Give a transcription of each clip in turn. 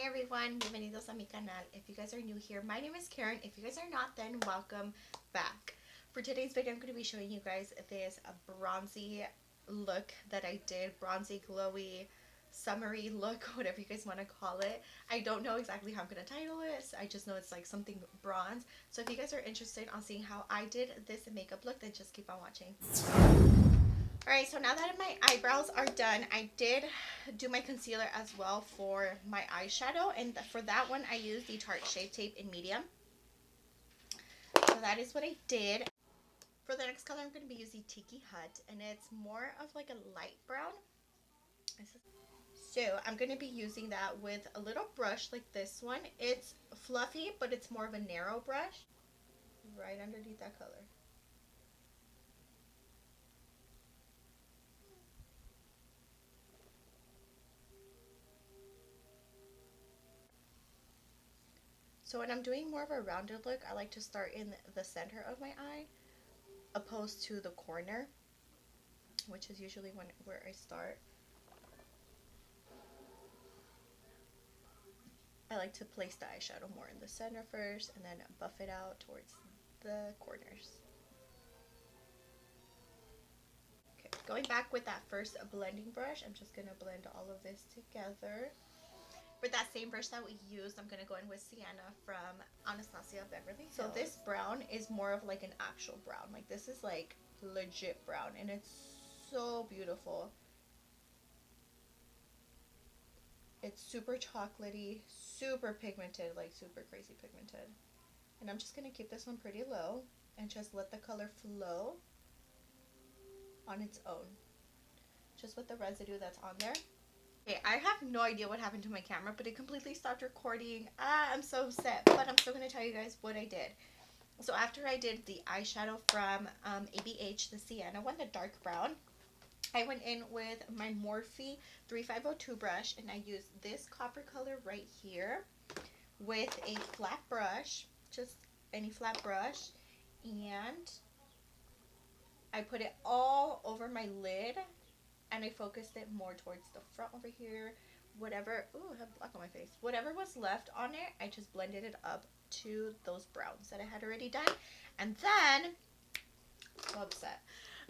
everyone, bienvenidos a mi canal. If you guys are new here, my name is Karen. If you guys are not, then welcome back. For today's video, I'm going to be showing you guys this bronzy look that I did. Bronzy, glowy, summery look, whatever you guys want to call it. I don't know exactly how I'm going to title it. I just know it's like something bronze. So if you guys are interested on seeing how I did this makeup look, then just keep on watching. Alright, so now that my eyebrows are done, I did do my concealer as well for my eyeshadow, and for that one I used the Tarte Shape Tape in medium. So that is what I did. For the next color I'm going to be using Tiki Hut, and it's more of like a light brown. So I'm going to be using that with a little brush like this one. It's fluffy, but it's more of a narrow brush right underneath that color. So when I'm doing more of a rounded look, I like to start in the center of my eye opposed to the corner, which is usually where I start. I like to place the eyeshadow more in the center first and then buff it out towards the corners. Okay, going back with that first blending brush, I'm just going to blend all of this together. For that same brush that we used, I'm going to go in with Sienna from Anastasia, Beverly. So this brown is more of like an actual brown. Like this is like legit brown, and it's so beautiful. It's super chocolatey, super pigmented, like super crazy pigmented. And I'm just going to keep this one pretty low and just let the color flow on its own, just with the residue that's on there. Okay, I have no idea what happened to my camera, but it completely stopped recording. I'm so upset, but I'm still going to tell you guys what I did. So after I did the eyeshadow from ABH, the Sienna one, the dark brown, I went in with my Morphe 3502 brush, and I used this copper color right here with a flat brush, just any flat brush, and I put it all over my lid, and I focused it more towards the front over here. Whatever, ooh, I have black on my face. Whatever was left on it, I just blended it up to those browns that I had already done. And then, so upset,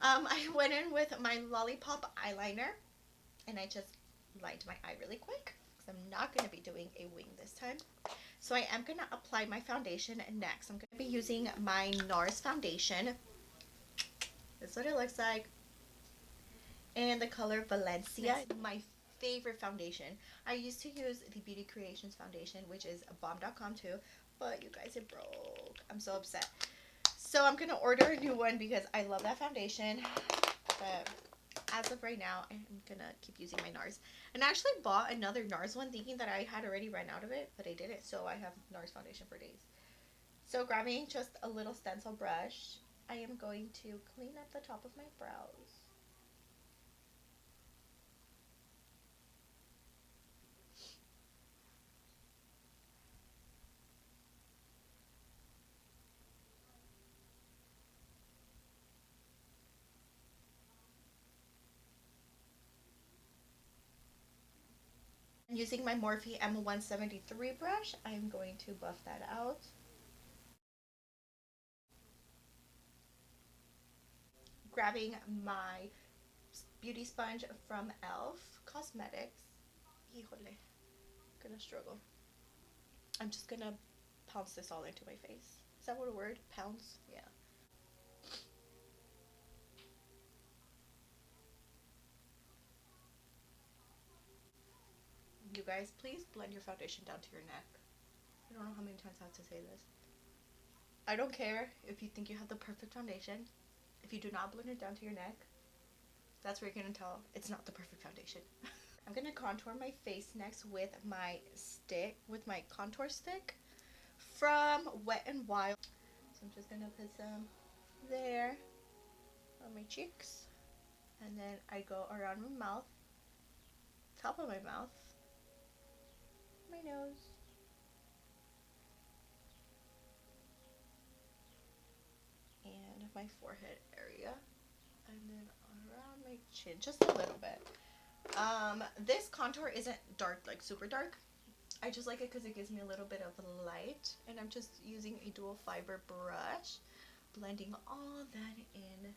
I went in with my Lollipop Eyeliner, and I just lined my eye really quick, because I'm not going to be doing a wing this time. So I am going to apply my foundation next. I'm going to be using my Nars Foundation. This is what it looks like. And the color Valencia, my favorite foundation. I used to use the Beauty Creations foundation, which is bomb.com too, but you guys, it broke. I'm so upset. So I'm gonna order a new one because I love that foundation, but as of right now, I'm gonna keep using my Nars. And I actually bought another Nars one thinking that I had already run out of it, but I didn't, so I have Nars foundation for days. So grabbing just a little stencil brush, I am going to clean up the top of my brows. Using my Morphe M173 brush, I'm going to buff that out. Grabbing my beauty sponge from e.l.f. Cosmetics. Híjole, gonna struggle. I'm just gonna pounce this all into my face. Is that what a word? Pounce? Yeah. You guys, please blend your foundation down to your neck. I don't know how many times I have to say this. I don't care if you think you have the perfect foundation. If you do not blend it down to your neck, that's where you're going to tell it's not the perfect foundation. I'm going to contour my face next with my stick, with my contour stick from Wet n Wild. So I'm just going to put some there on my cheeks. And then I go around my mouth, top of my mouth, my nose, and my forehead area, and then around my chin, just a little bit. This contour isn't dark, like super dark. I just like it because it gives me a little bit of light, and I'm just using a dual fiber brush, blending all that in.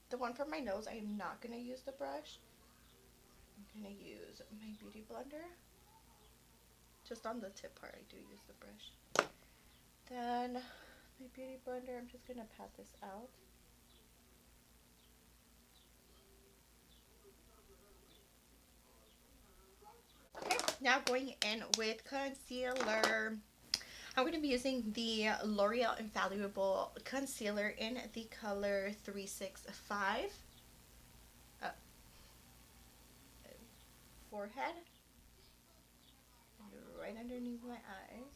The one for my nose, I am not going to use the brush. I'm going to use my beauty blender. Just on the tip part, I do use the brush. Then my beauty blender, I'm just going to pat this out. Okay, now going in with concealer. I'm going to be using the L'Oreal Infallible concealer in the color 365. Forehead, right underneath my eyes.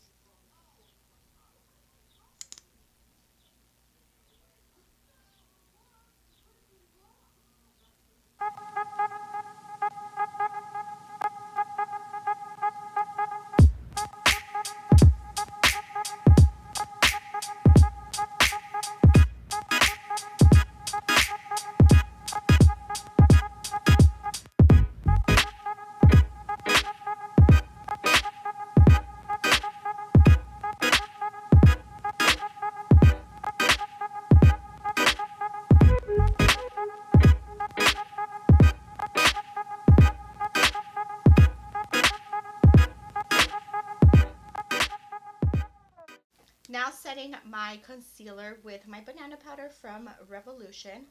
Now setting my concealer with my banana powder from Revolution.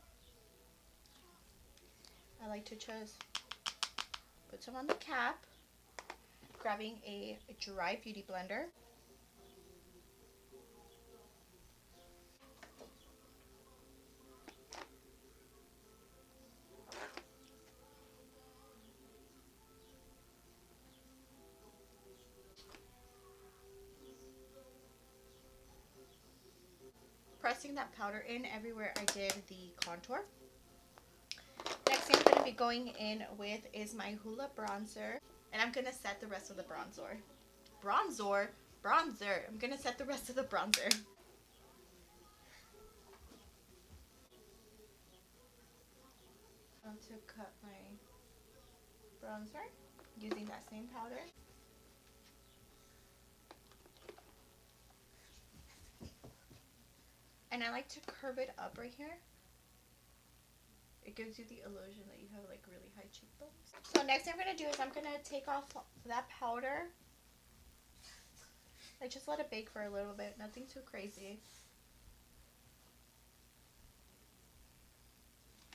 I like to just put some on the cap, grabbing a dry beauty blender. Pressing that powder in everywhere I did the contour. Next thing I'm going to be going in with is my Hoola bronzer. And I'm going to set the rest of the bronzer. Bronzer. I'm going to set the rest of the bronzer. To cut my bronzer using that same powder. And I like to curve it up right here. It gives you the illusion that you have like really high cheekbones. So next thing I'm going to do is I'm going to take off that powder. I just let it bake for a little bit, nothing too crazy.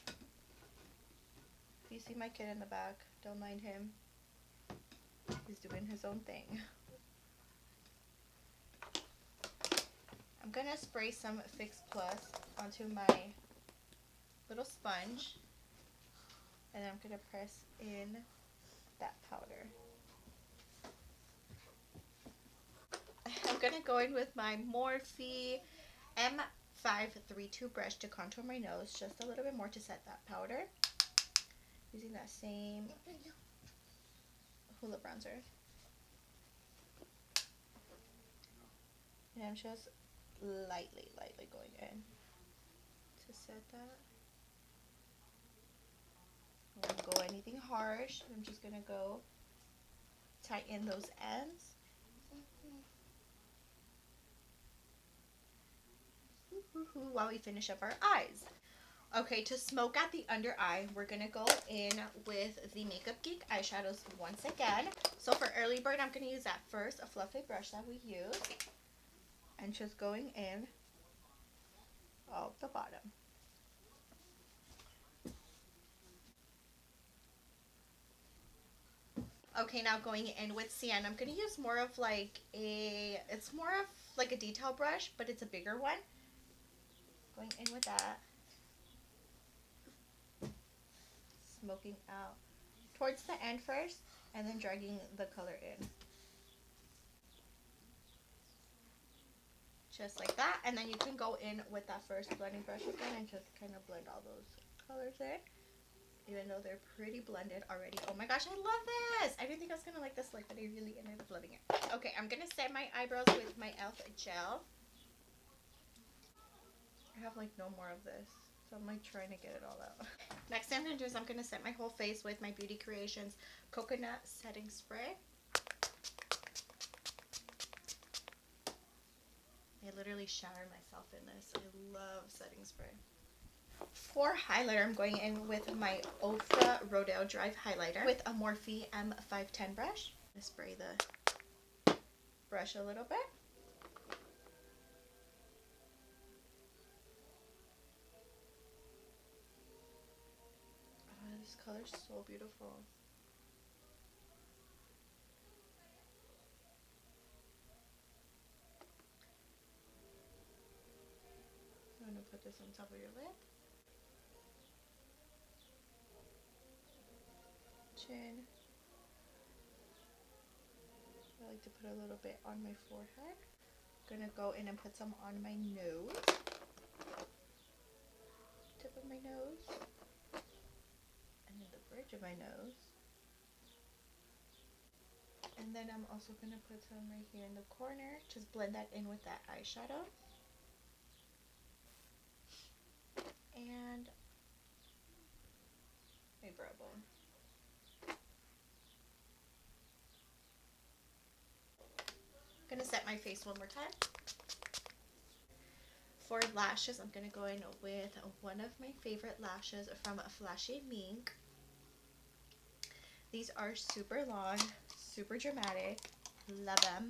If you see my kid in the back, don't mind him. He's doing his own thing. I'm going to spray some Fix Plus onto my little sponge. And then I'm going to press in that powder. I'm going to go in with my Morphe M532 brush to contour my nose just a little bit more to set that powder. Using that same Hoola bronzer. And I'm just lightly going in to set that. I won't go anything harsh. I'm just going to go tighten those ends. While we finish up our eyes. Okay, to smoke out the under eye, we're going to go in with the Makeup Geek eyeshadows once again. So for early bird, I'm going to use that first, a fluffy brush that we use. And just going in off the bottom. Okay, now going in with sienna, I'm going to use more of like it's more of like a detail brush, but it's a bigger one. Going in with that. Smoking out towards the end first, and then dragging the color in. Just like that, and then you can go in with that first blending brush again and just kind of blend all those colors in. Even though they're pretty blended already. Oh my gosh, I love this! I didn't think I was going to like this look, but I really ended up loving it. Okay, I'm going to set my eyebrows with my e.l.f. gel. have like no more of this. So I'm like trying to get it all out. Next thing I'm going to do is I'm going to set my whole face with my Beauty Creations Coconut Setting Spray. I literally showered myself in this. I love setting spray. For highlighter, I'm going in with my Ofra Rodeo Drive Highlighter with a Morphe M510 brush. I'm going to spray the brush a little bit. Oh, this color is so beautiful. I'm going to put this on top of your lip. Chin. I like to put a little bit on my forehead. I'm going to go in and put some on my nose. Tip of my nose. And then the bridge of my nose. And then I'm also going to put some right here in the corner. Just blend that in with that eyeshadow. And my brow bone. I'm going to set my face one more time. For lashes, I'm going to go in with one of my favorite lashes from Flasshy Mink. These are super long, super dramatic. Love them.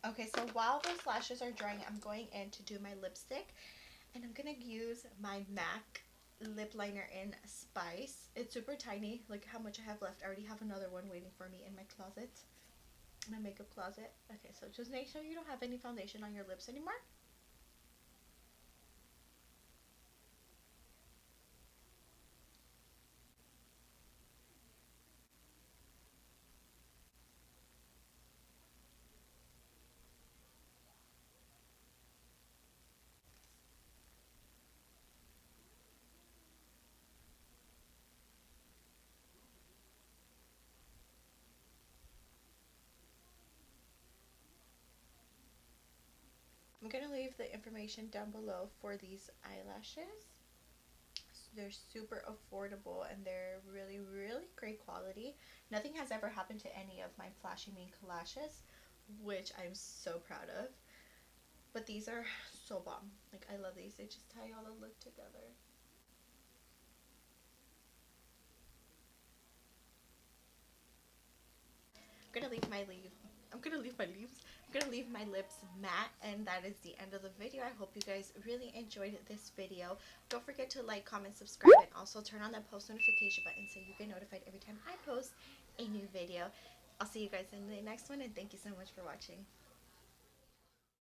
Okay, so while those lashes are drying, I'm going in to do my lipstick. And I'm going to use my MAC lip liner in Spice. It's super tiny. Look how much I have left. I already have another one waiting for me in my closet. My makeup closet. Okay, so just make sure you don't have any foundation on your lips anymore. I'm going to leave the information down below for these eyelashes. They're super affordable and they're really, really great quality. Nothing has ever happened to any of my Flashy Mink lashes, which I'm so proud of. But these are so bomb. Like, I love these. They just tie all the look together. I'm gonna leave my leaves. I'm gonna leave my lips matte, and that is the end of the video. I hope you guys really enjoyed this video. Don't forget to like, comment, subscribe, and also turn on that post notification button so you get notified every time I post a new video. I'll see you guys in the next one, and thank you so much for watching.